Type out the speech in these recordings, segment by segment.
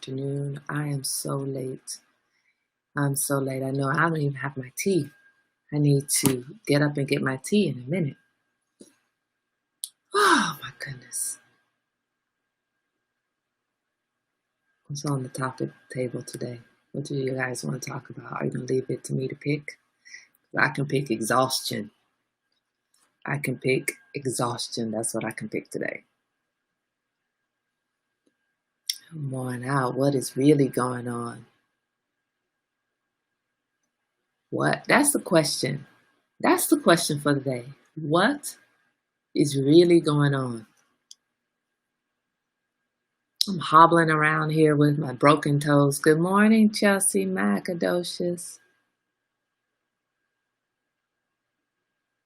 afternoon. I am so late. I'm so late. I know I don't even have my tea. I need to get up and get my tea in a minute. Oh my goodness. What's on the topic table today? What do you guys want to talk about? Are you going to leave it to me to pick? I can pick exhaustion. I can pick exhaustion. That's what I can pick today. I'm worn out. What is really going on? What? That's the question. That's the question for the day. What is really going on? I'm hobbling around here with my broken toes. Good morning, Chelsea Macadocious.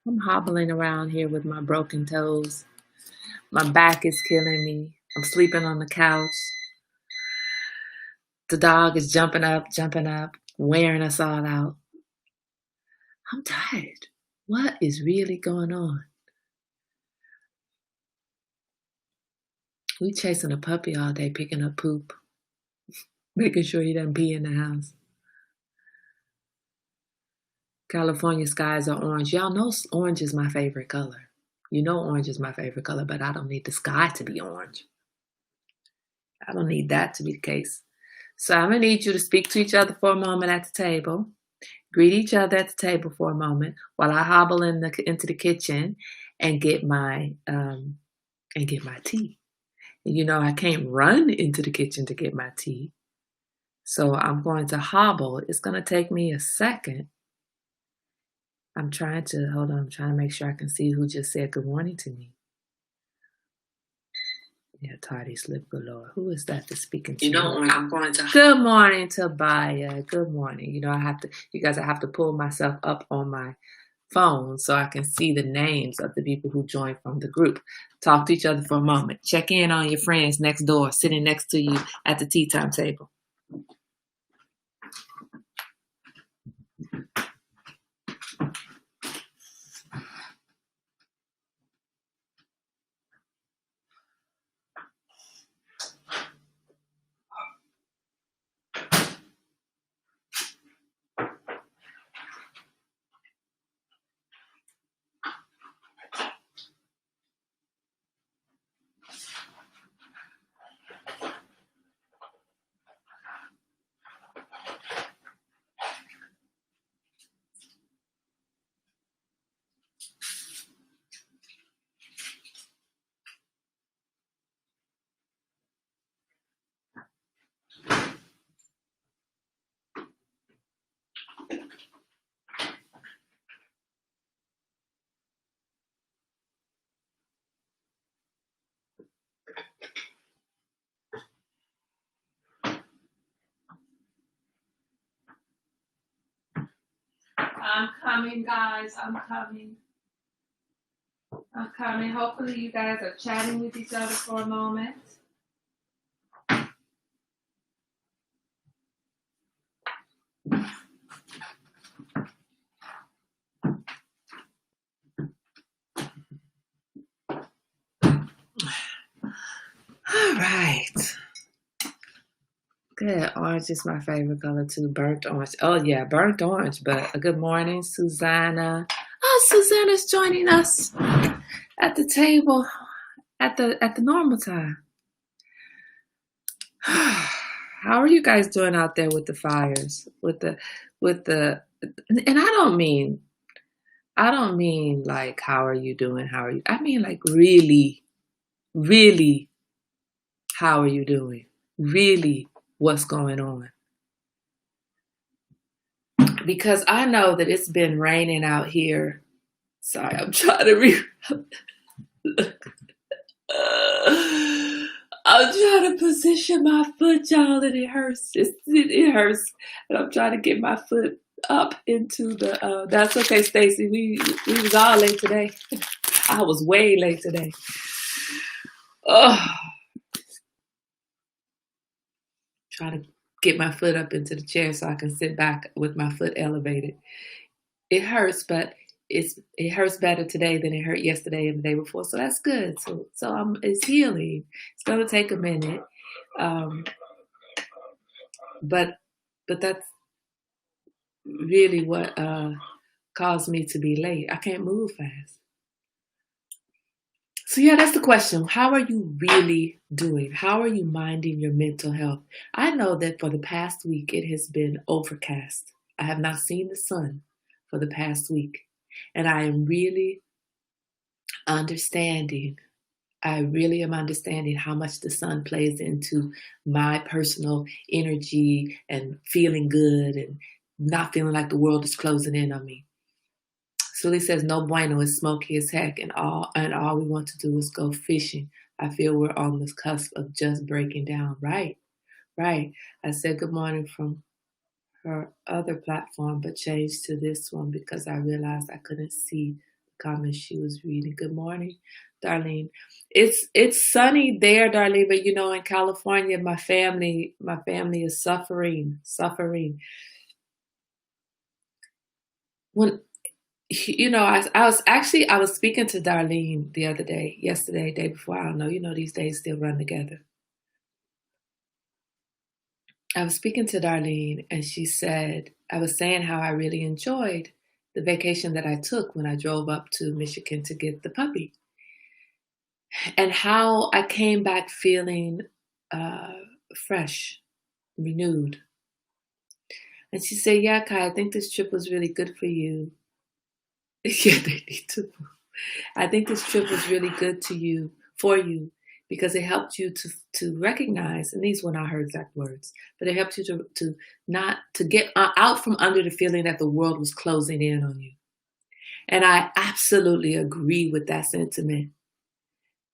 I'm hobbling around here with my broken toes. My back is killing me. I'm sleeping on the couch. The dog is jumping up, wearing us all out. I'm tired. What is really going on? We chasing a puppy all day, picking up poop, making sure he doesn't pee in the house. California skies are orange. Y'all know orange is my favorite color. You know orange is my favorite color, but I don't need the sky to be orange. I don't need that to be the case. So I'm going to need you to speak to each other for a moment at the table. Greet each other at the table for a moment while I hobble into the kitchen and get my tea. And you know I can't run into the kitchen to get my tea. So I'm going to hobble. It's going to take me a second. I'm trying to make sure I can see who just said good morning to me. Yeah, Tardy Slip galore. Who is that that's speaking to me? I'm going to. Good morning, Tobiah. Good morning. You know, I have to pull myself up on my phone so I can see the names of the people who joined from the group. Talk to each other for a moment. Check in on your friends next door, sitting next to you at the tea time table. I'm coming, guys. I'm coming. Hopefully you guys are chatting with each other for a moment. All right. Good. Orange is my favorite color too. Burnt orange. Oh yeah, burnt orange. But good morning, Susanna. Oh, Susanna's joining us at the table at the normal time. How are you guys doing out there with the fires? And I don't mean like how are you doing? I mean like really, really, how are you doing? Really, what's going on? Because I know that it's been raining out here. Sorry, I'm trying to I'm trying to position my foot, y'all, and it hurts. It hurts, and I'm trying to get my foot up into the. That's okay, Stacy. We was all late today. I was way late today. Oh, try to get my foot up into the chair so I can sit back with my foot elevated. It hurts, but it hurts better today than it hurt yesterday and the day before. So that's good. So it's healing. It's gonna take a minute. but that's really what caused me to be late. I can't move fast. So yeah, that's the question. How are you really doing? How are you minding your mental health? I know that for the past week it has been overcast. I have not seen the sun for the past week. And I am really understanding. I really am understanding how much the sun plays into my personal energy and feeling good and not feeling like the world is closing in on me. Sully says no bueno is smoky as heck, and all we want to do is go fishing. I feel we're on the cusp of just breaking down. Right, right. I said good morning from her other platform, but changed to this one because I realized I couldn't see the comments she was reading. Good morning, Darlene. It's sunny there, Darlene, but you know, in California, my family is suffering. When you know, I was speaking to Darlene the other day, yesterday, day before. I don't know. You know, these days still run together. I was speaking to Darlene, and she said I was saying how I really enjoyed the vacation that I took when I drove up to Michigan to get the puppy, and how I came back feeling uh, fresh, renewed. And she said, "Yeah, Kai, I think this trip was really good for you." Yeah, they need to. I think this trip was really good to you for you because it helped you to recognize, and these were not her exact words, but it helped you to not to get out from under the feeling that the world was closing in on you. And I absolutely agree with that sentiment.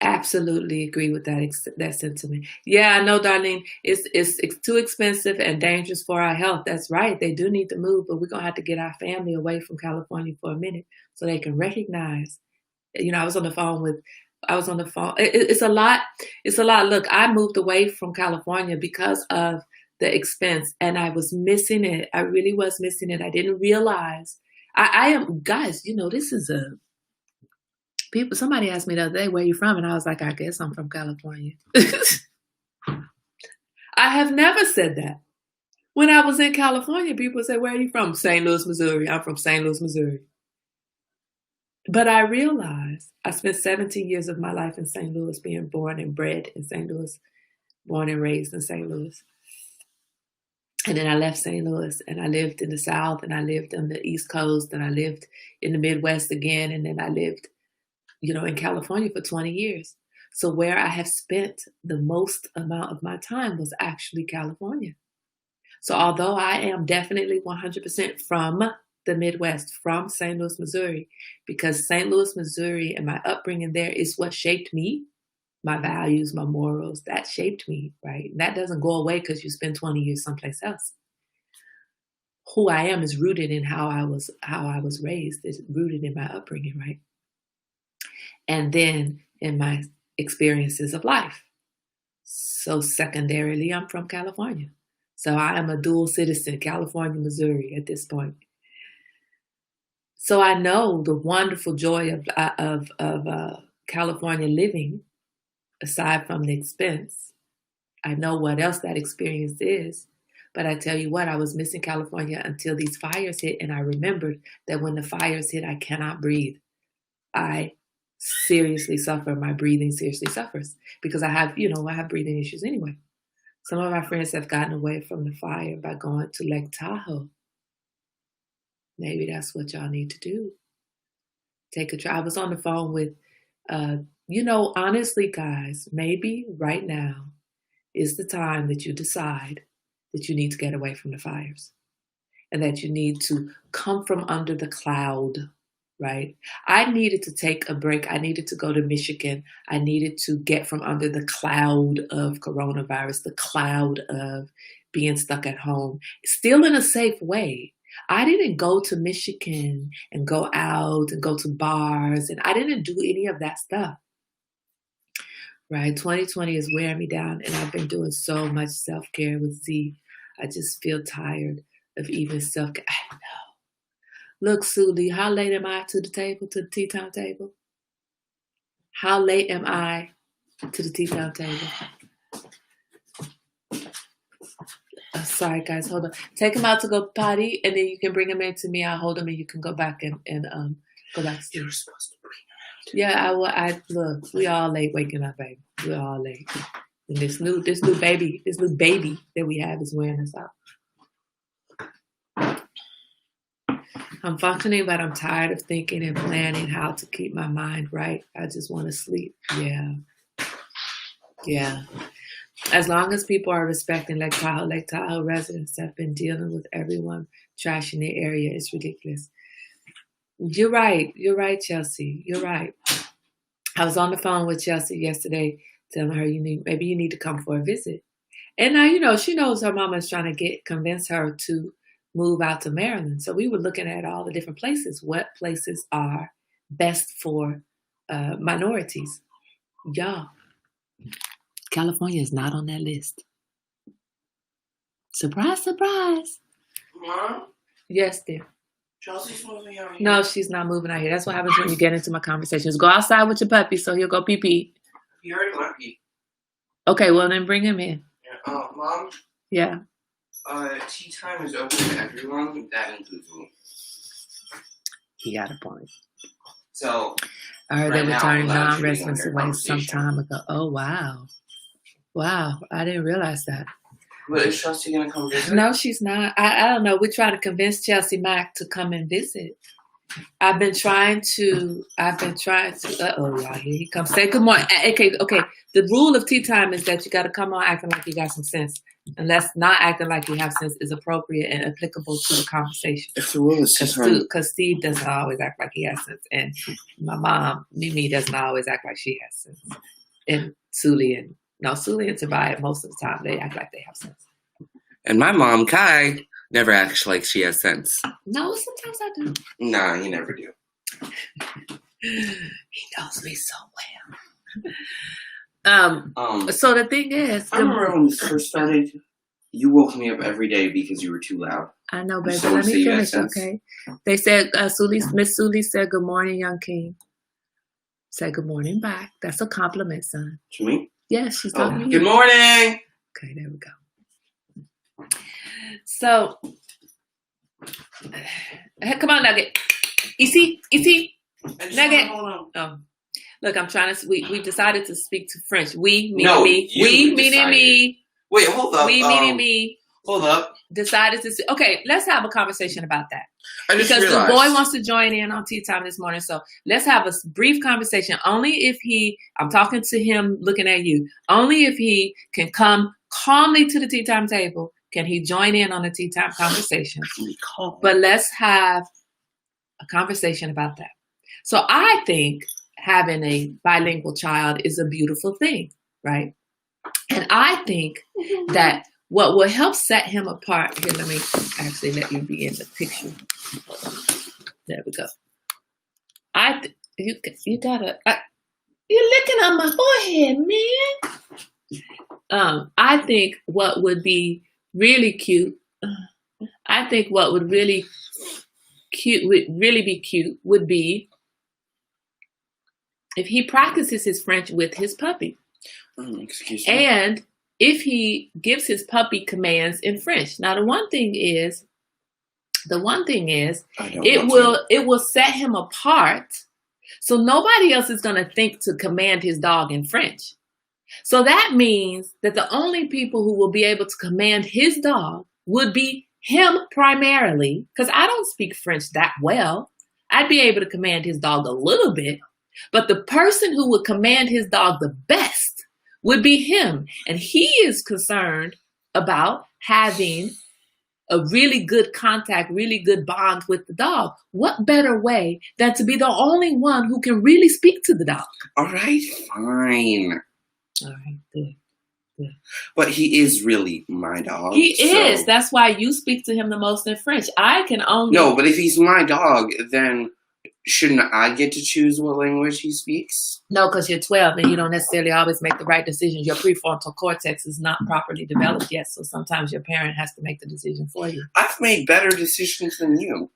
Absolutely agree with that sentiment. Yeah, I know, Darlene. It's too expensive and dangerous for our health. That's right. They do need to move, but we're gonna have to get our family away from California for a minute so they can recognize. You know, I was on the phone. It's a lot. It's a lot. Look, I moved away from California because of the expense, and I was missing it. I really was missing it. I didn't realize. I am, guys. You know, this is a people. Somebody asked me the other day, "Where you from?" And I was like, "I guess I'm from California." I have never said that. When I was in California, people say, "Where are you from?" St. Louis, Missouri. I'm from St. Louis, Missouri. But I realized I spent 17 years of my life in St. Louis, being born and bred in St. Louis, born and raised in St. Louis. And then I left St. Louis and I lived in the South and I lived on the East Coast and I lived in the Midwest again. And then I lived, you know, in California for 20 years. So where I have spent the most amount of my time was actually California. So although I am definitely 100% from the Midwest, from St. Louis, Missouri, because St. Louis, Missouri and my upbringing there is what shaped me, my values, my morals, that shaped me, right? And that doesn't go away because you spend 20 years someplace else. Who I am is rooted in how I was raised, is rooted in my upbringing, right? And then in my experiences of life. So secondarily, I'm from California. So I am a dual citizen, California, Missouri at this point. So I know the wonderful joy of California living, aside from the expense. I know what else that experience is. But I tell you what, I was missing California until these fires hit, and I remembered that when the fires hit, I cannot breathe. I seriously suffer. My breathing seriously suffers because I have breathing issues anyway. Some of my friends have gotten away from the fire by going to Lake Tahoe. Maybe that's what y'all need to do. Take a try. I was on the phone with, honestly, guys, maybe right now is the time that you decide that you need to get away from the fires and that you need to come from under the cloud, right? I needed to take a break. I needed to go to Michigan. I needed to get from under the cloud of coronavirus, the cloud of being stuck at home, still in a safe way. I didn't go to Michigan and go out and go to bars, and I didn't do any of that stuff. Right? 2020 is wearing me down, and I've been doing so much self-care with Z. I just feel tired of even self-care. I know. Look, Suli, how late am I to the table, to the tea time table? How late am I to the tea time table? Sorry, guys. Hold on. Take him out to go potty, and then you can bring him in to me. I'll hold him, and you can go back and go back to sleep. You're supposed to bring him out. Yeah, I will. Look. We all late waking up, baby. We all late. And this new baby that we have is wearing us out. I'm functioning, but I'm tired of thinking and planning how to keep my mind right. I just want to sleep. Yeah. As long as people are respecting Lake Tahoe residents have been dealing with everyone trashing the area. It's ridiculous. You're right, Chelsea. You're right. I was on the phone with Chelsea yesterday telling her maybe you need to come for a visit. And now, she knows her mama is trying to convince her to move out to Maryland. So we were looking at all the different places. What places are best for minorities? Y'all, California is not on that list. Surprise, surprise. Mom? Yes, dear. Chelsea's moving out here. No, she's not moving out here. That's what happens when you get into my conversations. Go outside with your puppy so he'll go pee-pee. He already went pee. Okay, well then bring him in. Yeah. Mom? Yeah. Tea time is open to everyone. That includes me. He got a point. So, I heard right they were now, turning I'm allowed to be non-residents under away some conversation. time ago. Oh, wow. Wow, I didn't realize that. But is Chelsea going to come visit? No, she's not. I don't know. We're trying to convince Chelsea Mack to come and visit. I've been trying to, y'all, here he comes. Say good morning. Okay. The rule of tea time is that you got to come on acting like you got some sense. Unless not acting like you have sense is appropriate and applicable to the conversation. If the rule is tea time. Because Steve doesn't always act like he has sense. And my mom, Mimi, doesn't always act like she has sense. And Suli and Tobias, most of the time, they act like they have sense. And my mom, Kai, never acts like she has sense. No, sometimes I do. Nah, you never do. He knows me so well. So the thing is, I remember when this first started, you woke me up every day because you were too loud. I know, baby. So Let me you finish, got sense. okay? They said, Miss Suli said, good morning, young king. Say good morning back. That's a compliment, son. To me? Yes, she's talking to you. Good morning. Okay, there we go. So, come on, Nugget. Easy. Nugget. Hold on. Oh, look, I'm trying to. We've decided to speak to French. We meaning No, me. you We meaning decided. me. Wait, hold up. We meaning me. Hold up. Decided to. Okay, let's have a conversation about that. I just Because realized. the boy wants to join in on tea time this morning. So let's have a brief conversation. Only if I'm talking to him, looking at you. Only if he can come calmly to the tea time table can he join in on the tea time conversation. But let's have a conversation about that. So I think having a bilingual child is a beautiful thing, right? And I think that what will help set him apart, here, let me actually let you be in the picture. There we go. You gotta, you're licking on my forehead, man. I think what would be really cute, would be if he practices his French with his puppy. Excuse me. And if he gives his puppy commands in French. Now, the one thing is, it will set him apart. So nobody else is going to think to command his dog in French. So that means that the only people who will be able to command his dog would be him primarily, because I don't speak French that well. I'd be able to command his dog a little bit, but the person who would command his dog the best would be him. And he is concerned about having a really good contact, really good bond with the dog. What better way than to be the only one who can really speak to the dog? All right, fine. All right, good. But he is really my dog. He is. That's why you speak to him the most in French. I can only... No, but if he's my dog, then shouldn't I get to choose what language he speaks? No, because you're 12 and you don't necessarily always make the right decisions. Your prefrontal cortex is not properly developed yet, so sometimes your parent has to make the decision for you. I've made better decisions than you.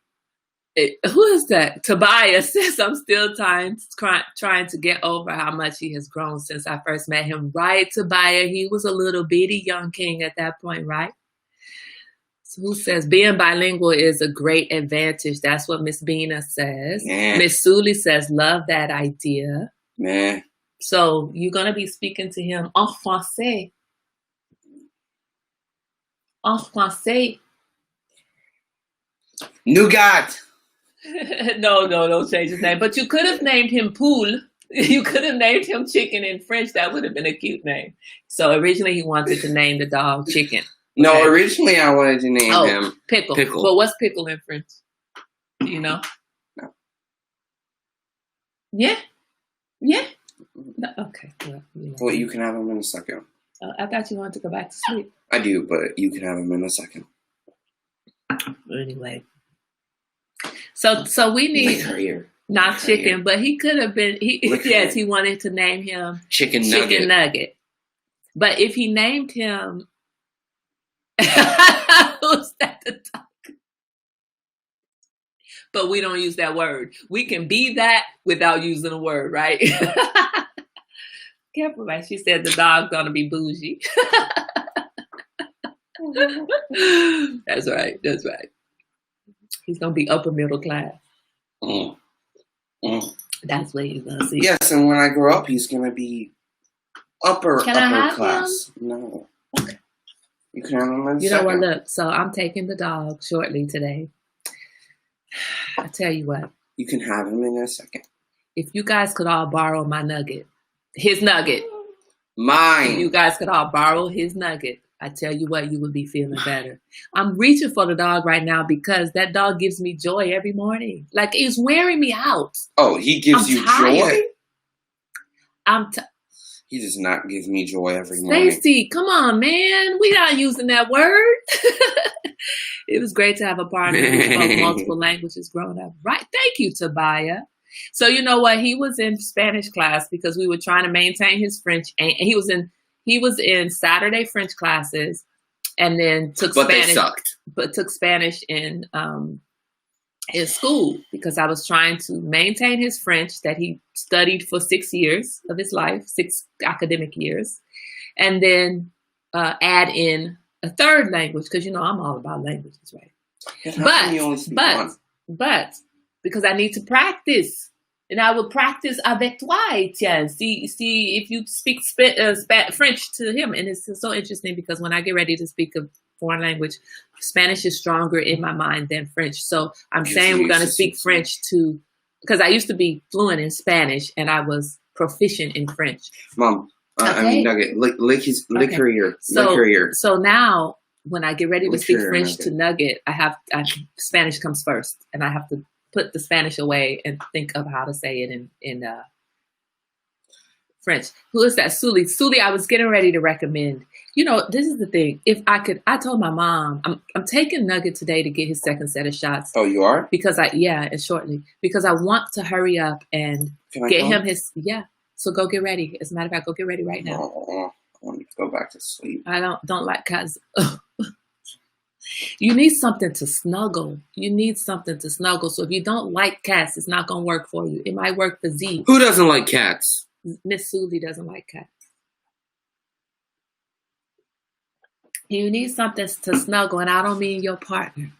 Who is that? Tobias says, I'm still trying to get over how much he has grown since I first met him. Right, Tobias? He was a little bitty young king at that point, right? So who says being bilingual is a great advantage? That's what Miss Bina says. Nah. Miss Sully says, love that idea. Nah. So you're going to be speaking to him en français. En français. Nougat. No, don't change his name. But you could have named him Poule. You could have named him Chicken in French. That would have been a cute name. So originally he wanted to name the dog Chicken. No, Okay. originally I wanted to name him Pickle. Pickle. But what's pickle in French? Do you know? No. Yeah? Yeah? No, okay. Well, you can have him in a second. I thought you wanted to go back to sleep. I do, but you can have him in a second. Anyway. So we need not Chicken, but he could have been yes, he wanted to name him Chicken Nugget. But if he named him who's that the dog? But we don't use that word. We can be that without using a word, right? Careful, man. She said the dog's gonna be bougie. That's right. He's gonna be upper middle class. That's what he's gonna see. Yes, and when I grow up, he's gonna be upper class. Him? No. Okay. You can have him in a second. You know what? Look, so I'm taking the dog shortly today. I tell you what. You can have him in a second. If you guys could all borrow my nugget, his nugget. Mine. If you guys could all borrow his nugget, I tell you what, you would be feeling better. I'm reaching for the dog right now because that dog gives me joy every morning. Like, it's wearing me out. Oh, he gives you joy? He does not give me joy every morning. Stacey, come on, man. We're not using that word. It was great to have a partner who spoke multiple languages growing up. Right. Thank you, Tobiah. So you know what? He was in Spanish class because we were trying to maintain his French. And he was in Saturday French classes and then took Spanish. They sucked. But took Spanish in school because I was trying to maintain his French that he studied for 6 years of his life, 6 academic years, and then add in a third language because I'm all about languages, right? But because I need to practice, and I will practice avec toi, Etienne. See if you speak French to him, and it's so interesting because when I get ready to speak a foreign language, Spanish is stronger in my mind than French. So I'm saying we're going to speak French because I used to be fluent in Spanish and I was proficient in French. Mom, okay. I mean, Nugget, lick her ear. So now when I get ready to speak French to Nugget, Spanish comes first, and I have to put the Spanish away and think of how to say it in French. Who is that? Sully. Sully, I was getting ready to recommend. This is the thing. If I could, I told my mom, I'm taking Nugget today to get his second set of shots. Oh, you are? Because and shortly. Because I want to hurry up and get him his, So go get ready. As a matter of fact, go get ready right now. I want to go back to sleep. I don't like cats. You need something to snuggle. So if you don't like cats, it's not going to work for you. It might work for Z. Who doesn't like cats? Miss Susie doesn't like cats. You need something to snuggle, and I don't mean your partner.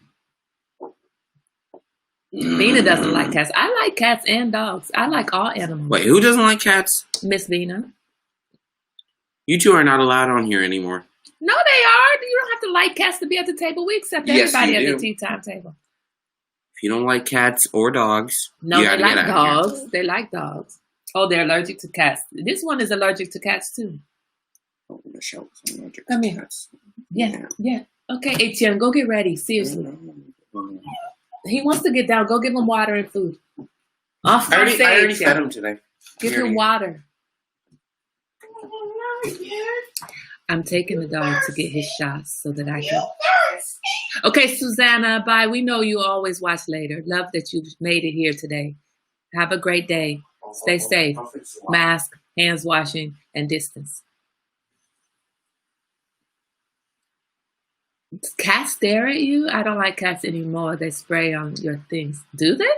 Vina doesn't like cats. I like cats and dogs. I like all animals. Wait, who doesn't like cats? Miss Vina. You two are not allowed on here anymore. No, they are. You don't have to like cats to be at the table. We accept everybody at the tea time table. If you don't like cats or dogs, no, they like dogs. They like dogs. Oh, they're allergic to cats. This one is allergic to cats too. Oh, Michelle was allergic to cats. Yeah. Okay, Etienne, go get ready. Seriously. He wants to get down. Go give him water and food. I already fed him today. Give him water. I'm taking the dog to get his shots so that I can. Okay, Susanna, bye. We know you always watch later. Love that you made it here today. Have a great day. Stay safe. Mask, hands washing, and distance. Cats stare at you? I don't like cats anymore. They spray on your things. Do they?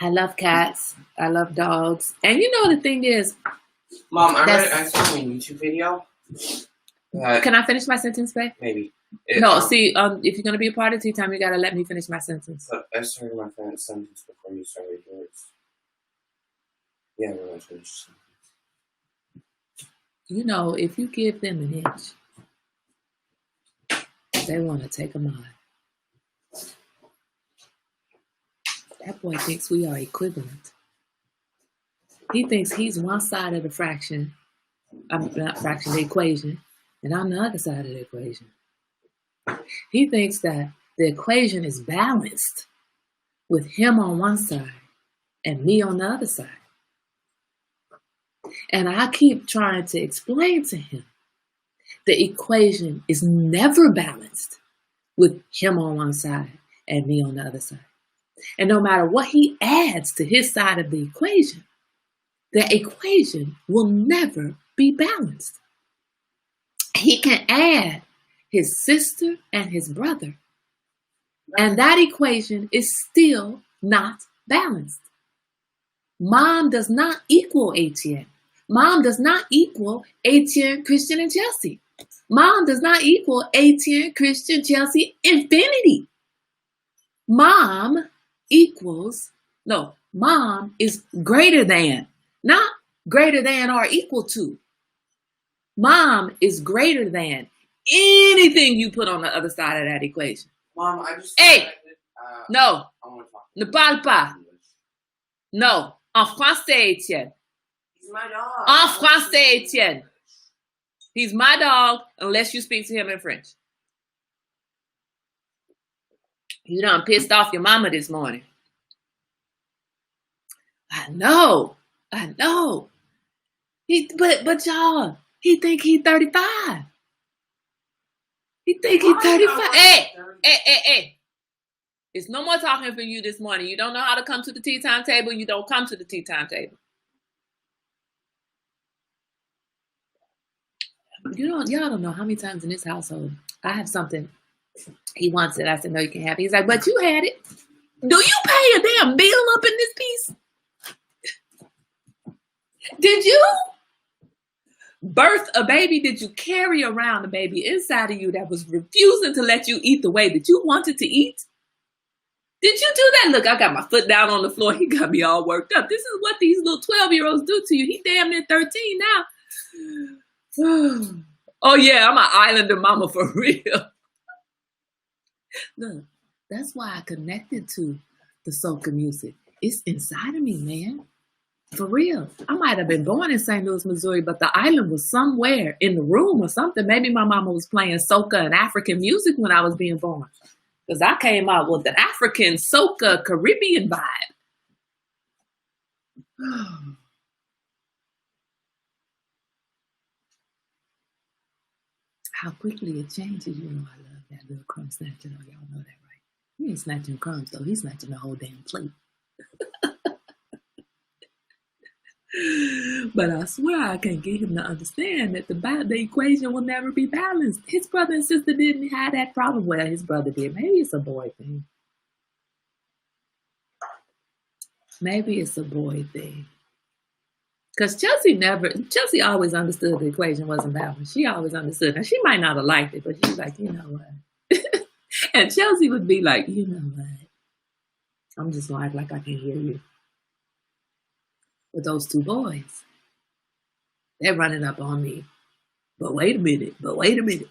I love cats. I love dogs. And the thing is, Mom, I saw a YouTube video. Can I finish my sentence, babe? Maybe. If you're going to be a part of tea time, you got to let me finish my sentence. I started my sentence before you started yours. Yeah, we're going to finish. You know, if you give them an inch, they want to take a mile. That boy thinks we are equivalent. He thinks he's one side of the fraction. The equation, and I'm the other side of the equation. He thinks that the equation is balanced with him on one side and me on the other side. And I keep trying to explain to him the equation is never balanced with him on one side and me on the other side. And no matter what he adds to his side of the equation will never be balanced. He can add his sister and his brother, and that equation is still not balanced. Mom does not equal ATN. Mom does not equal ATN, Christian, and Chelsea. Mom does not equal ATN, Christian, Chelsea, infinity. Mom is greater than, not greater than or equal to. Mom is greater than anything you put on the other side of that equation. Mom, I just... Hey! No. I want to talk. Ne parle pas. No. En français, Etienne. He's my dog. En français, Etienne. He's my dog unless you speak to him in French. You done pissed off your mama this morning. I know. But y'all, he think he 35. He think he 35. Hey. It's no more talking for you this morning. You don't know how to come to the tea time table. You don't come to the tea time table. Y'all don't know how many times in this household I have something. He wants it. I said, no, you can't have it. He's like, but you had it. Do you pay a damn bill up in this piece? Did you birth a baby? Did you carry around a baby inside of you that was refusing to let you eat the way that you wanted to eat? Did you do that? Look, I got my foot down on the floor. He got me all worked up. This is what these little 12-year-olds do to you. He damn near 13 now. Oh, yeah, I'm an islander mama for real. Look, that's why I connected to the soca music. It's inside of me, man. For real. I might have been born in St. Louis, Missouri, but the island was somewhere in the room or something. Maybe my mama was playing soca and African music when I was being born. Because I came out with an African soca Caribbean vibe. How quickly it changes. You know I love that little crumb snatcher. Y'all know that, right? He ain't snatching crumbs, though. He's snatching the whole damn plate. But I swear I can't get him to understand that the equation will never be balanced. His brother and sister didn't have that problem. Well, his brother did. Maybe it's a boy thing. Because Chelsea always understood the equation wasn't balanced. She always understood. Now, she might not have liked it, but she was like, you know what? And Chelsea would be like, you know what? I'm just going to act like I can hear you. With those two boys, they're running up on me. But wait a minute.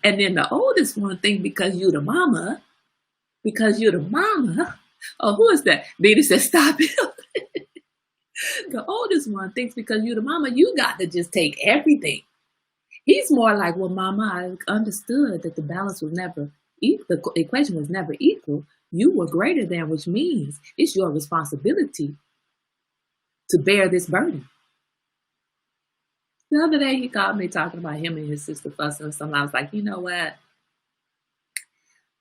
And then the oldest one thinks because you're the mama. Oh, who is that? Nita said, stop it. The oldest one thinks because you're the mama, you got to just take everything. He's more like, well, mama, I understood that the balance was never equal. The equation was never equal. You were greater than, which means it's your responsibility to bear this burden. The other day he called me talking about him and his sister fussing or something. I was like, you know what?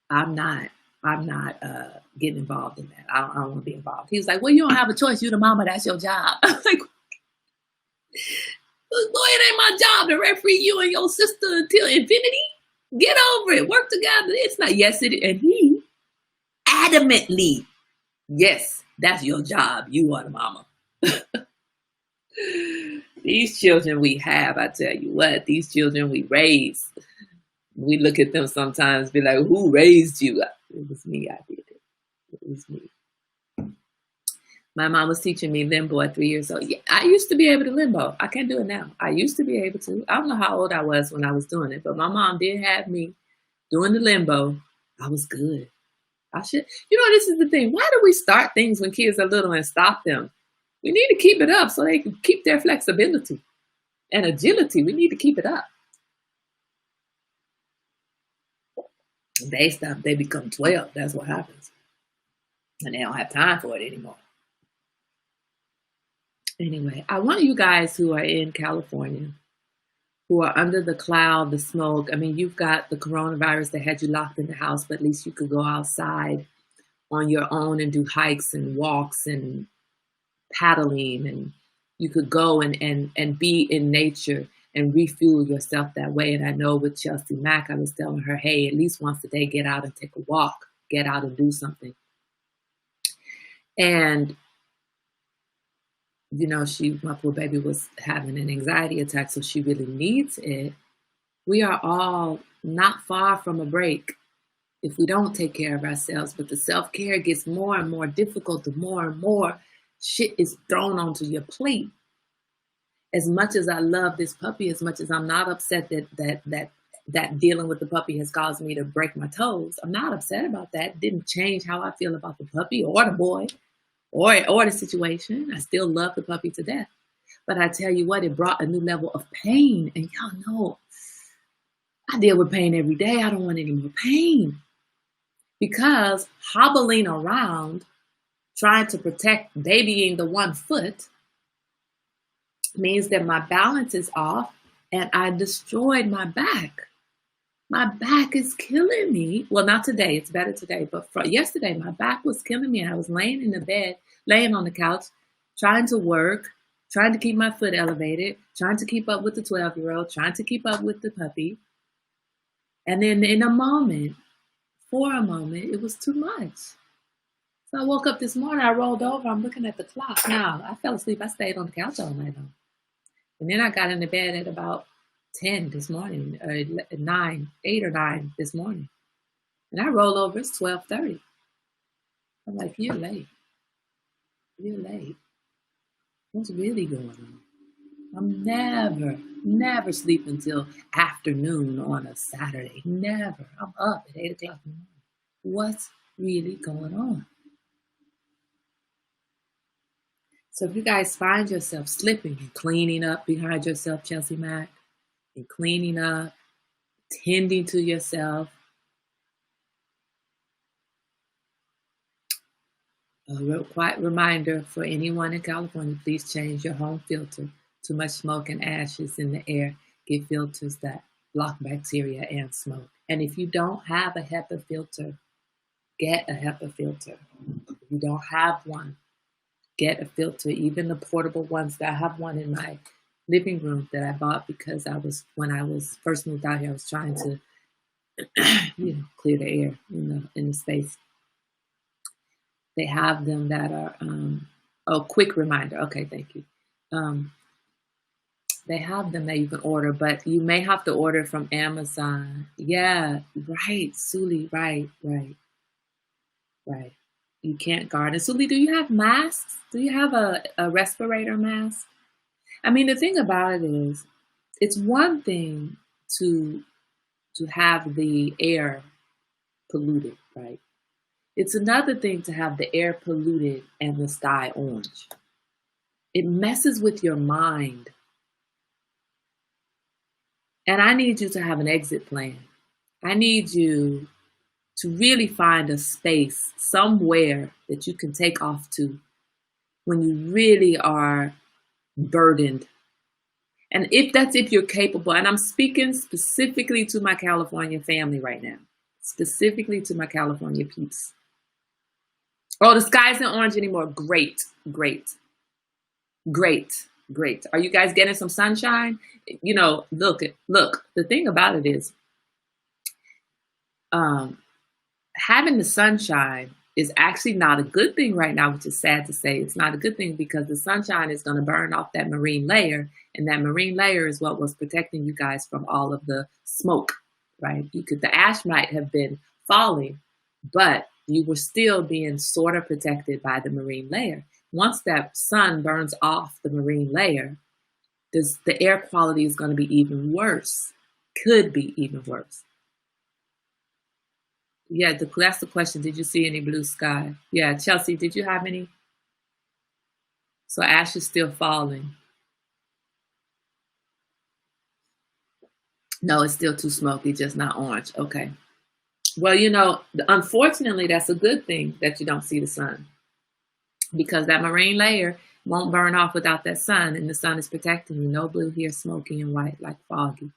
I'm not getting involved in that. I don't want to be involved. He was like, well, you don't have a choice. You're the mama. That's your job. I was like, boy, it ain't my job to referee you and your sister until infinity. Get over it. Work together. It's not. Yes, it is. And he adamantly, yes, that's your job. You are the mama. These children we have, I tell you what, these children we raise, we look at them sometimes, be like, who raised you? It was me, I did it. It was me. My mom was teaching me limbo at 3 years old. Yeah, I used to be able to limbo. I can't do it now. I used to be able to. I don't know how old I was when I was doing it, but my mom did have me doing the limbo. I was good. I should, this is the thing. Why do we start things when kids are little and stop them? We need to keep it up so they can keep their flexibility and agility. We need to keep it up. They stop, they become 12. That's what happens. And they don't have time for it anymore. Anyway, I want you guys who are in California, who are under the cloud, the smoke. I mean, you've got the coronavirus that had you locked in the house, but at least you could go outside on your own and do hikes and walks and paddling, and you could go and be in nature and refuel yourself that way. And I know with Chelsea Mack, I was telling her, hey, at least once a day, get out and take a walk, get out and do something. And my poor baby was having an anxiety attack, so she really needs it. We are all not far from a break if we don't take care of ourselves. But the self-care gets more and more difficult the more and more shit is thrown onto your plate. As much as I love this puppy, as much as I'm not upset that dealing with the puppy has caused me to break my toes, I'm not upset about that. It didn't change how I feel about the puppy or the boy or the situation. I still love the puppy to death. But I tell you what, it brought a new level of pain. And y'all know, I deal with pain every day. I don't want any more pain. Because hobbling around, trying to protect babying the 1 foot, means that my balance is off and I destroyed my back. My back is killing me. Well, not today. It's better today. But yesterday, my back was killing me. I was laying in the bed, laying on the couch, trying to work, trying to keep my foot elevated, trying to keep up with the 12-year-old, trying to keep up with the puppy. And then for a moment, it was too much. So I woke up this morning, I rolled over, I'm looking at the clock. Now, I fell asleep. I stayed on the couch all night long. And then I got in the bed at about 10 this morning, or 8 or 9 this morning. And I roll over, it's 12:30. I'm like, you're late. You're late. What's really going on? I'm never sleep until afternoon on a Saturday. Never. I'm up at 8 o'clock in the morning. What's really going on? So if you guys find yourself slipping and cleaning up behind yourself, Chelsea Mack, and cleaning up, tending to yourself, a quiet reminder for anyone in California, please change your home filter. Too much smoke and ashes in the air. Get filters that block bacteria and smoke. And if you don't have a HEPA filter, get a HEPA filter. If you don't have one, get a filter, even the portable ones. That I have one in my living room that I bought because when I was first moved out here, I was trying to clear the air in the space. They have them that are quick reminder. Okay, thank you. They have them that you can order, but you may have to order from Amazon. Yeah, right, Suli, right. You can't garden. Suli, do you have masks? Do you have a respirator mask? I mean, the thing about it is, it's one thing to have the air polluted, right? It's another thing to have the air polluted and the sky orange. It messes with your mind. And I need you to have an exit plan. I need you to really find a space somewhere that you can take off to when you really are burdened. And if you're capable, and I'm speaking specifically to my California family right now, specifically to my California peeps. Oh, the sky isn't orange anymore. Great. Are you guys getting some sunshine? Look, the thing about it is, having the sunshine is actually not a good thing right now, which is sad to say. It's not a good thing because the sunshine is going to burn off that marine layer, and that marine layer is what was protecting you guys from all of the smoke, right? The ash might have been falling, but you were still being sort of protected by the marine layer. Once that sun burns off the marine layer, the air quality is going to be even worse, could be even worse. Yeah, that's the question. Did you see any blue sky? Yeah, Chelsea, did you have any? So ash is still falling. No, it's still too smoky, just not orange. Okay. Well, unfortunately, that's a good thing that you don't see the sun because that marine layer won't burn off without that sun, and the sun is protecting you. No blue here, smoky and white, like foggy.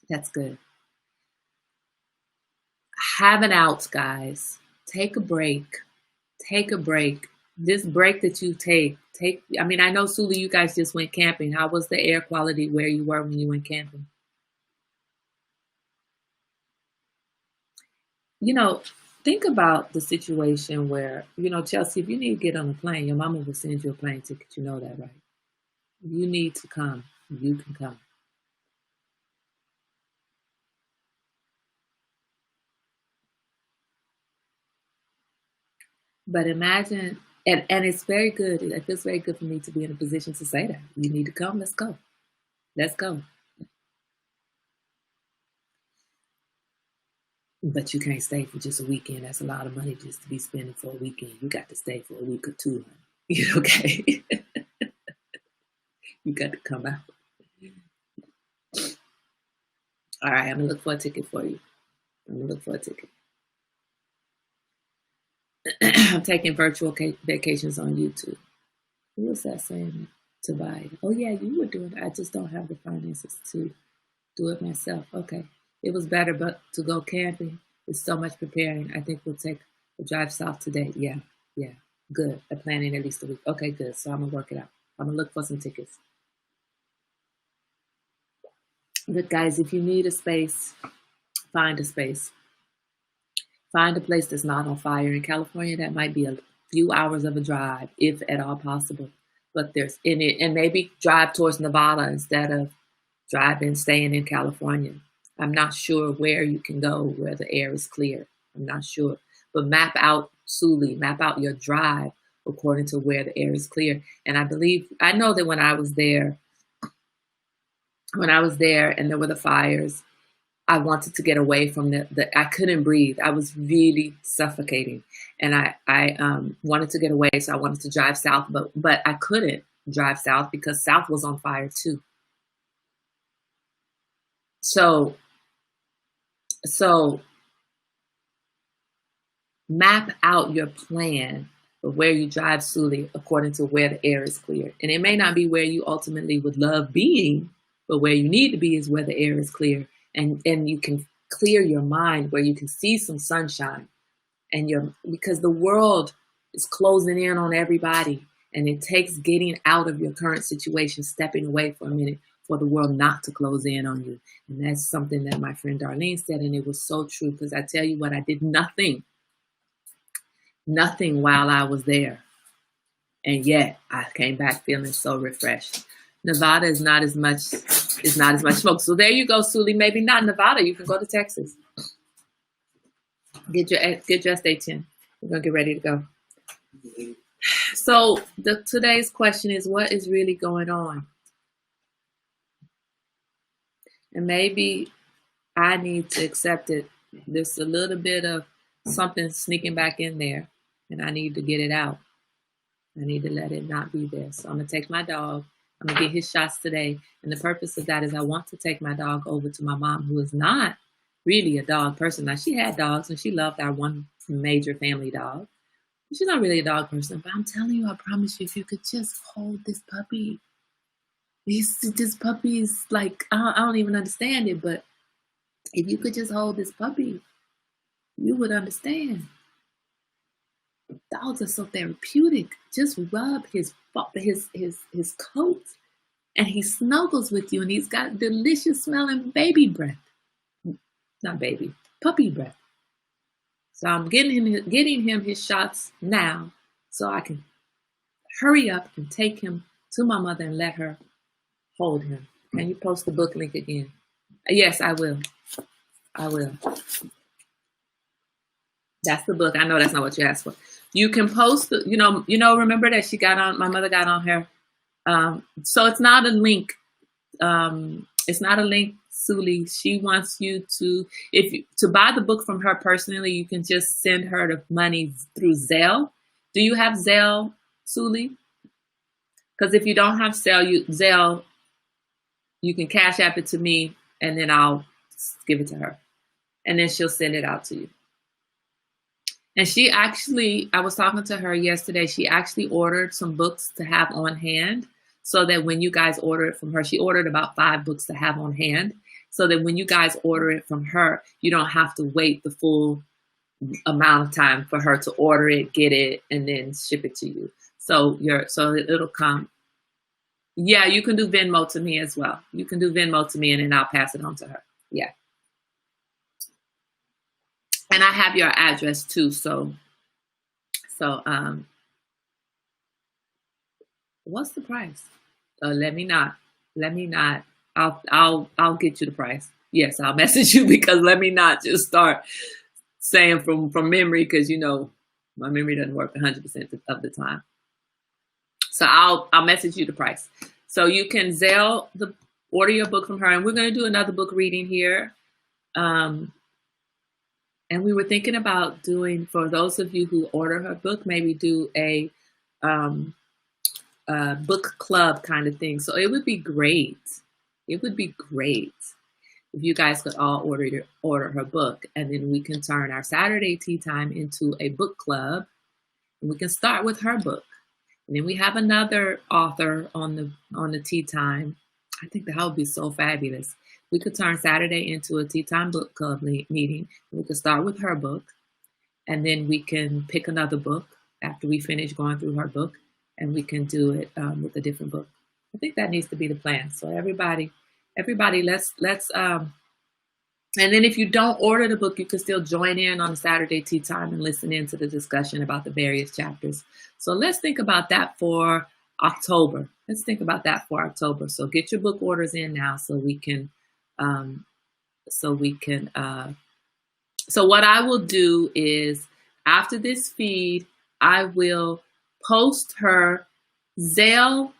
That's good. Have an out, guys. Take a break. Take a break. This break that you take. I mean, I know, Suli, you guys just went camping. How was the air quality where you were when you went camping? Think about the situation where, Chelsea, if you need to get on a plane, your mama will send you a plane ticket. You know that, right? You need to come. You can come. But imagine, and it's very good. It feels very good for me to be in a position to say that. You need to come. Let's go. Let's go. But you can't stay for just a weekend. That's a lot of money just to be spending for a weekend. You got to stay for a week or two. Okay? You got to come out. All right, I'm going to look for a ticket for you. I'm going to look for a ticket. I'm taking virtual vacations on YouTube. Who was that saying to buy it? Oh, yeah, you were doing it. I just don't have the finances to do it myself. Okay. It was better, but to go camping is so much preparing. I think we'll take a drive south today. Yeah. Good. I'm planning at least a week. Okay, good. So I'm going to work it out. I'm going to look for some tickets. But guys, if you need a space, find a space. Find a place that's not on fire. In California, that might be a few hours of a drive, if at all possible. But there's in it, and maybe drive towards Nevada instead of staying in California. I'm not sure where you can go where the air is clear. I'm not sure. But map out your drive according to where the air is clear. And I know that when I was there and there were the fires, I wanted to get away from I couldn't breathe. I was really suffocating. And I wanted to get away, so I wanted to drive south, but I couldn't drive south because south was on fire too. So map out your plan of where you drive Suli according to where the air is clear. And it may not be where you ultimately would love being, but where you need to be is where the air is clear. And you can clear your mind where you can see some sunshine. Because the world is closing in on everybody. And it takes getting out of your current situation, stepping away for a minute for the world not to close in on you. And that's something that my friend Darlene said, and it was so true, because I tell you what, I did nothing while I was there. And yet I came back feeling so refreshed. Nevada is not as much smoke. So there you go, Suli. Maybe not Nevada. You can go to Texas. Get your SDA-10. We're gonna get ready to go. So today's question is, what is really going on? And maybe I need to accept it. There's a little bit of something sneaking back in there, and I need to get it out. I need to let it not be there. So I'm going to take my dog. I'm going to get his shots today. And the purpose of that is I want to take my dog over to my mom, who is not really a dog person. Now, she had dogs, and she loved our one major family dog. She's not really a dog person, but I'm telling you, I promise you, if you could just hold this puppy. This puppy is like, I don't even understand it, but if you could just hold this puppy, you would understand. Dogs are so therapeutic. Just rub his coat, and he snuggles with you, and he's got delicious smelling baby breath. Not baby, puppy breath. So I'm getting him his shots now so I can hurry up and take him to my mother and let her hold him. Can you post the book link again? Yes, I will. I will. That's the book. I know that's not what you asked for. You can post, remember that my mother got on her. So it's not a link. It's not a link, Suli. She wants you to, to buy the book from her personally, you can just send her the money through Zelle. Do you have Zelle, Suli? Because if you don't have Zelle, you can Cash App it to me, and then I'll give it to her. And then she'll send it out to you. And she actually, I was talking to her yesterday, she actually ordered some books to have on hand so that when you guys order it from her, she ordered about 5 books to have on hand so that when you guys order it from her, you don't have to wait the full amount of time for her to order it, get it, and then ship it to you. So it'll come. Yeah, you can do Venmo to me as well. You can do Venmo to me and then I'll pass it on to her. Yeah. And I have your address too, so what's the price? Let me not. I'll get you the price. Yes, I'll message you because let me not just start saying from memory because my memory doesn't work 100% of the time. So I'll message you the price. So you can order your book from her, and we're going to do another book reading here. And we were thinking about doing, for those of you who order her book, maybe do a book club kind of thing. So it would be great. It would be great if you guys could all order her book, and then we can turn our Saturday tea time into a book club. And we can start with her book, and then we have another author on the tea time. I think that would be so fabulous. We could turn Saturday into a tea time book club meeting. We could start with her book, and then we can pick another book after we finish going through her book, and we can do it with a different book. I think that needs to be the plan. So everybody, let's and then if you don't order the book, you can still join in on the Saturday tea time and listen in to the discussion about the various chapters. So let's think about that for October. So get your book orders in now so what I will do is after this feed, I will post her Zelle.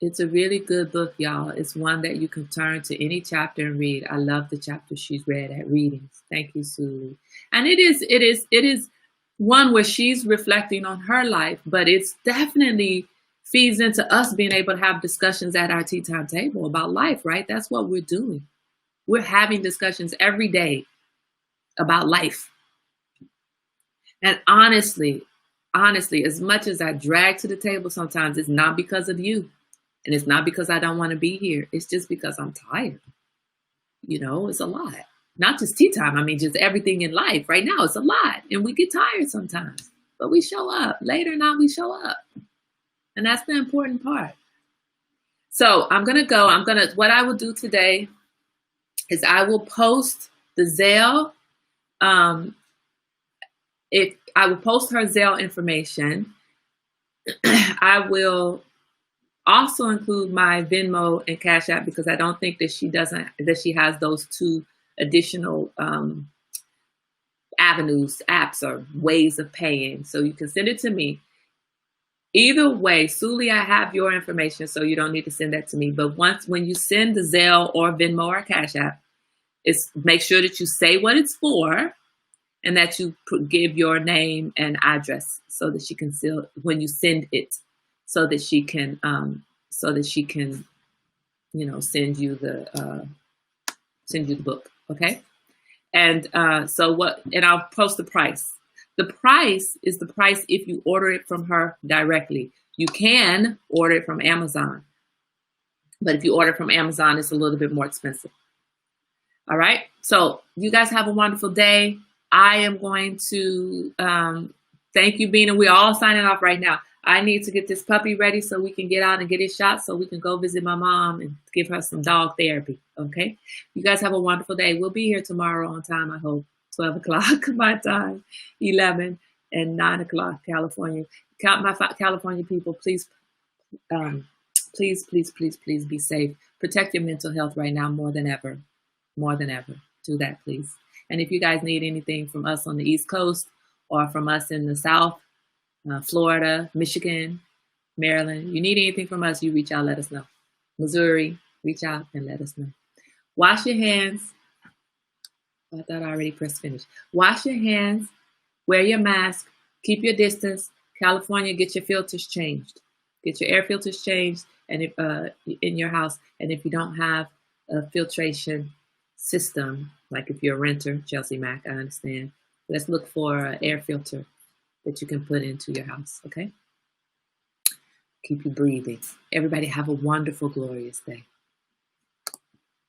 It's a really good book, y'all. It's one that you can turn to any chapter and read. I love the chapter she's read at readings. Thank you, Sue. And it is one where she's reflecting on her life, but it's definitely feeds into us being able to have discussions at our tea time table about life, right? That's what we're doing. We're having discussions every day about life. And honestly, as much as I drag to the table sometimes, it's not because of you. And it's not because I don't want to be here. It's just because I'm tired. It's a lot. Not just tea time. I mean, just everything in life right now. It's a lot. And we get tired sometimes. But we show up. Later on, we show up. And that's the important part. So I'm going to go. What I will do today is I will post the Zelle. I will post her Zelle information. I will also include my Venmo and Cash App because I don't think that she has those 2 additional apps or ways of paying. So you can send it to me. Either way, Suli, I have your information, so you don't need to send that to me. But when you send the Zelle or Venmo or Cash App, make sure that you say what it's for and that you give your name and address so that she can when you send it, so that she can send you the book. Okay. And and I'll post the price. The price is the price if you order it from her directly. You can order it from Amazon, but if you order from Amazon, it's a little bit more expensive. All right. So you guys have a wonderful day. I am going to thank you, Bina. We're all signing off right now. I need to get this puppy ready so we can get out and get his shot so we can go visit my mom and give her some dog therapy. Okay. You guys have a wonderful day. We'll be here tomorrow on time, I hope. 12 o'clock my time, 11 and 9 o'clock California. My California people, please, um, please be safe. Protect your mental health right now more than ever. More than ever. Do that, please. And if you guys need anything from us on the East Coast or from us in the South, Florida, Michigan, Maryland, you need anything from us, you reach out, let us know. Missouri, reach out and let us know. Wash your hands. I thought I already pressed finish. Wash your hands, wear your mask, keep your distance. California, get your filters changed. Get your air filters changed and if, in your house. And if you don't have a filtration system, like if you're a renter, Chelsea Mack, I understand. Let's look for an air filter that you can put into your house, okay? Keep you breathing. Everybody have a wonderful, glorious day.